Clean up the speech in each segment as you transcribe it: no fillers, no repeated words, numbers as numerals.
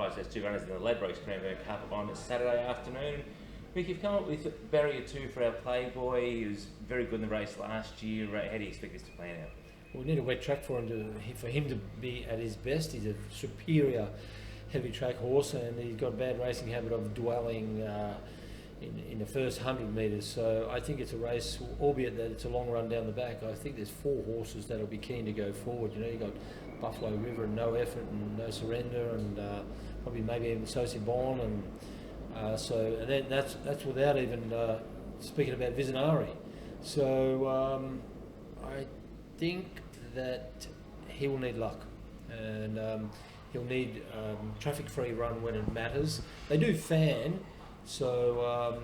Price has 2 runners in the Ladbrokes Cranbourne Cup on Saturday afternoon. Mick, you've come up with Barrier 2 for our Playboy. He was very good in the race last year. How do you expect this to plan out? We need a wet track for him to be at his best. He's a superior heavy track horse, and he's got a bad racing habit of dwelling in the first 100 metres. So I think it's a race, albeit that it's a long run down the back. I think there's 4 horses that'll be keen to go forward. You know, you got Buffalo River and No Effort and No Surrender, and probably maybe even Sosi Bon, and then that's without even speaking about Visionari. So I think that he will need luck, and he'll need traffic-free run when it matters. They do fan, so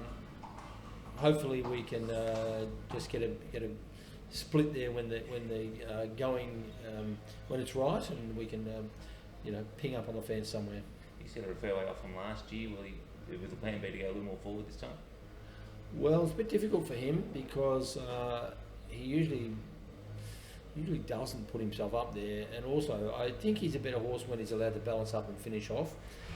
hopefully we can just get a split there when the going when it's right, and we can ping up on the fence somewhere. You said a fair way off from last year. Was the plan B to go a little more forward this time? Well, it's a bit difficult for him because he usually doesn't put himself up there, and also I think he's a better horse when he's allowed to balance up and finish off.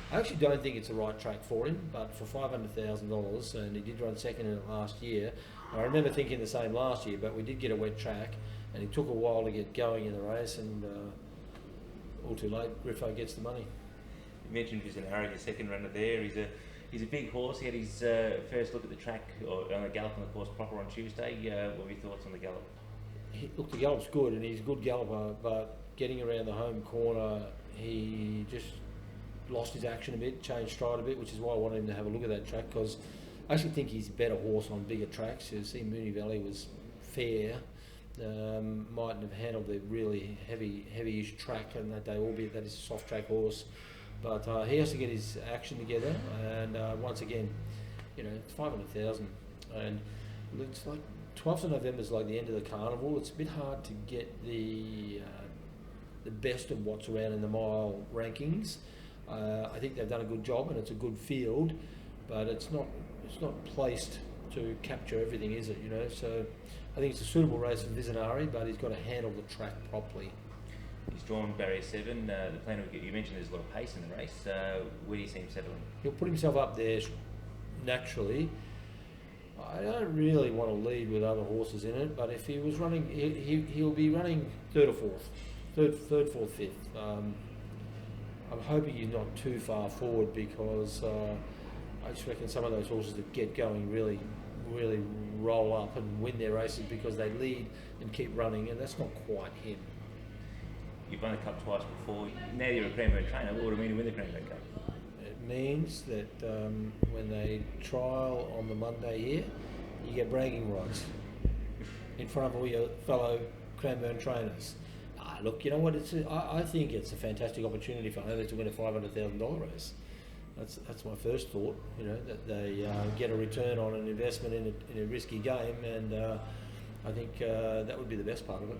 I actually don't think it's the right track for him, but for $500,000, and he did run second in it last year. I remember thinking the same last year, but we did get a wet track, and it took a while to get going in the race, and all too late, Griffo gets the money. You mentioned Visionari, your second runner there. He's a big horse. He had his first look at the track, or on the gallop on the course proper on Tuesday. What were your thoughts on the gallop? Look, the gallop's good, and he's a good galloper, but getting around the home corner, he just lost his action a bit, changed stride a bit, which is why I wanted him to have a look at that track, because I actually think he's a better horse on bigger tracks. You see, Moonee Valley was fair, mightn't have handled the really heavy-ish track and that day, albeit that is a soft track horse. But he has to get his action together, and once again, it's 500,000, and it's like 12th of November is like the end of the carnival. It's a bit hard to get the best of what's around in the mile rankings. I think they've done a good job, and it's a good field, but it's not placed to capture everything, is it? So I think it's a suitable race for Visionari, but he's got to handle the track properly. He's drawn Barrier 7. The plan you mentioned there's a lot of pace in the race. Where do you see him settling? He'll put himself up there naturally. I don't really want to lead with other horses in it, but if he was running, he'll be running third or fourth, third, fourth, fifth. I'm hoping he's not too far forward, because I just reckon some of those horses that get going really roll up and win their races because they lead and keep running, and that's not quite him. You've won the Cup twice before. Now you're a Cranbourne trainer. What would it mean to win the Cranbourne Cup? It means that when they trial on the Monday here, you get bragging rights in front of all your fellow Cranbourne trainers. Look, you know what? I think it's a fantastic opportunity for owners to win a $500,000 race. That's my first thought. That they get a return on an investment in a risky game, and I think that would be the best part of it.